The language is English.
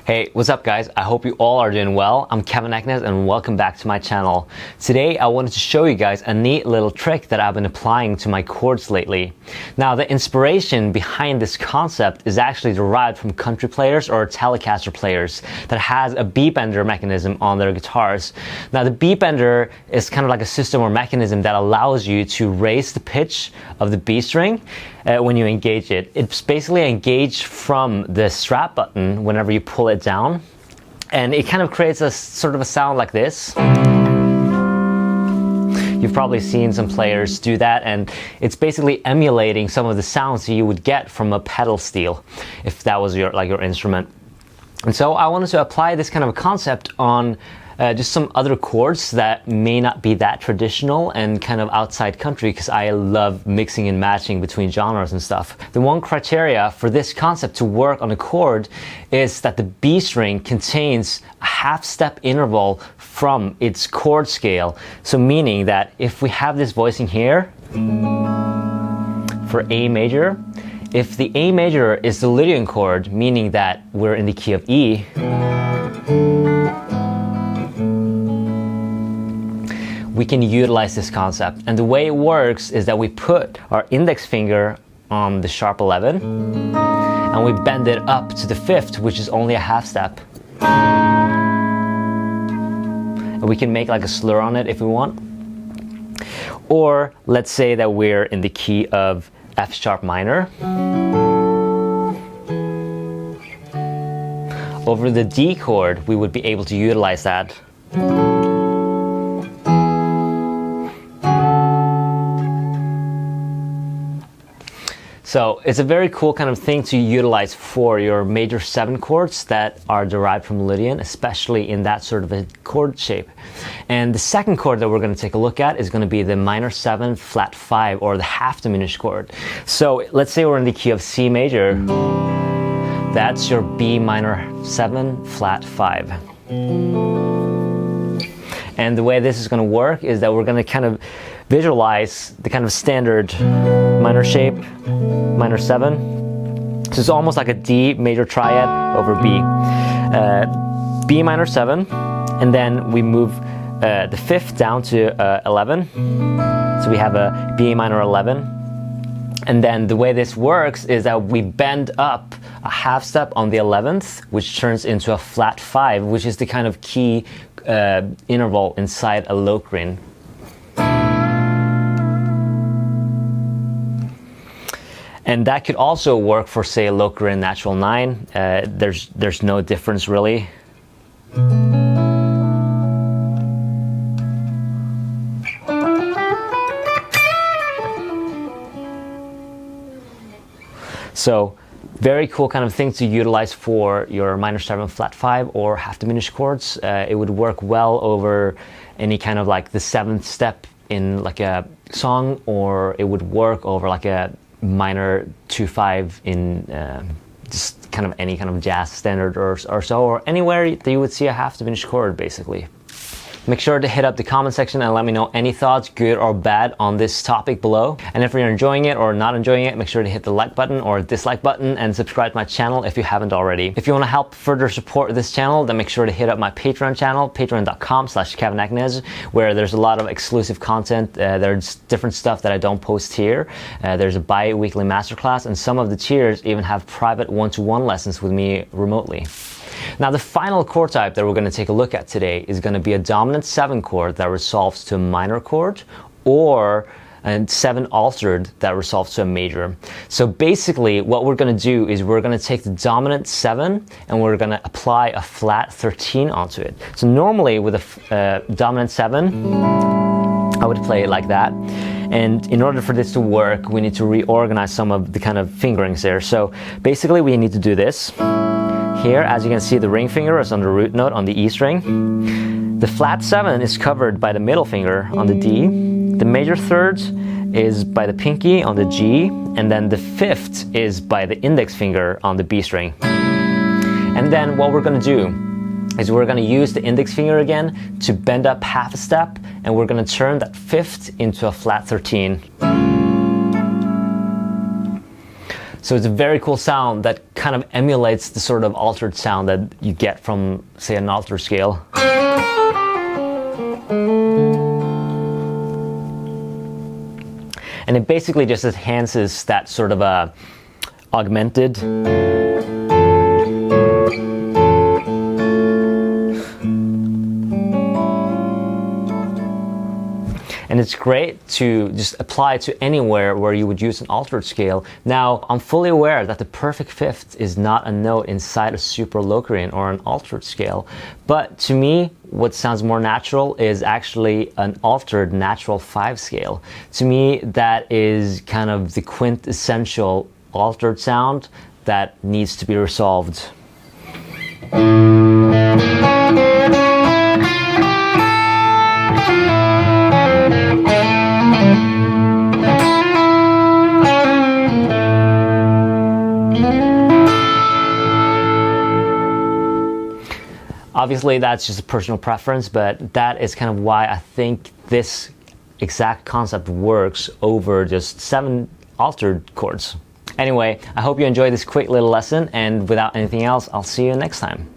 Hey, what's up guys? I hope you all are doing well. I'm Kevin Eknes and welcome back to my channel. Today I wanted to show you guys a neat little trick that I've been applying to my chords lately. Now the inspiration behind this concept is actually derived from country players or Telecaster players that has a B-Bender mechanism on their guitars. Now the B-Bender is kind of like a system or mechanism that allows you to raise the pitch of the B string when you engage it. It's basically engaged from the strap button whenever you pull it down, and it kind of creates a sort of a sound like this. You've probably seen some players do that, and it's basically emulating some of the sounds you would get from a pedal steel if that was your instrument. And so I wanted to apply this kind of a concept on just some other chords that may not be that traditional and kind of outside country, because I love mixing and matching between genres and stuff. The one criteria for this concept to work on a chord is that the B string contains a half step interval from its chord scale. So meaning that if we have this voicing here for A major, if the A major is the Lydian chord, meaning that we're in the key of E, we can utilize this concept. And the way it works is that we put our index finger on the sharp 11 and we bend it up to the 5th, which is only a half step. And we can make like a slur on it if we want. Or let's say that we're in the key of F sharp minor. Over the D chord, we would be able to utilize that. So it's a very cool kind of thing to utilize for your major 7 chords that are derived from Lydian, especially in that sort of a chord shape. And the second chord that we're going to take a look at is going to be the minor 7 flat 5, or the half diminished chord. So let's say we're in the key of C major. That's your B minor 7 flat 5. And the way this is going to work is that we're going to kind of visualize the kind of standard minor shape, minor 7. So it's almost like a D major triad over B. B minor 7, and then we move the 5th down to 11. So we have a B minor 11. And then the way this works is that we bend up a half step on the 11th, which turns into a flat 5, which is the kind of key interval inside a Locrian. And that could also work for, say, a Locrian natural 9. There's no difference really. So very cool kind of thing to utilize for your minor 7 flat 5 or half diminished chords. It would work well over any kind of like the 7th step in like a song, or it would work over like a minor 2/5 in just kind of any kind of jazz standard or so, or anywhere that you would see a half diminished chord basically. Make sure to hit up the comment section and let me know any thoughts, good or bad, on this topic below. And if you're enjoying it or not enjoying it, make sure to hit the like button or dislike button and subscribe to my channel if you haven't already. If you want to help further support this channel, then make sure to hit up my Patreon channel, patreon.com/KevinEknes, where there's a lot of exclusive content. There's different stuff that I don't post here. There's a bi-weekly masterclass, and some of the tiers even have private one-to-one lessons with me remotely. Now the final chord type that we're going to take a look at today is going to be a dominant 7 chord that resolves to a minor chord, or a 7 altered that resolves to a major. So basically what we're going to do is we're going to take the dominant 7 and we're going to apply a flat 13 onto it. So normally with a dominant 7, I would play it like that. And in order for this to work, we need to reorganize some of the kind of fingerings there. So basically we need to do this. Here, as you can see, the ring finger is on the root note on the E string. The flat 7 is covered by the middle finger on the D. The major 3rd is by the pinky on the G, and then the 5th is by the index finger on the B string. And then what we're going to do is we're going to use the index finger again to bend up half a step, and we're going to turn that 5th into a flat 13. So it's a very cool sound that kind of emulates the sort of altered sound that you get from, say, an altered scale. And it basically just enhances that sort of a augmented. And it's great to just apply to anywhere where you would use an altered scale. Now, I'm fully aware that the perfect fifth is not a note inside a super Locrian or an altered scale. But to me, what sounds more natural is actually an altered natural 5 scale. To me, that is kind of the quintessential altered sound that needs to be resolved. Obviously, that's just a personal preference, but that is kind of why I think this exact concept works over just 7 altered chords. Anyway, I hope you enjoyed this quick little lesson, and without anything else, I'll see you next time.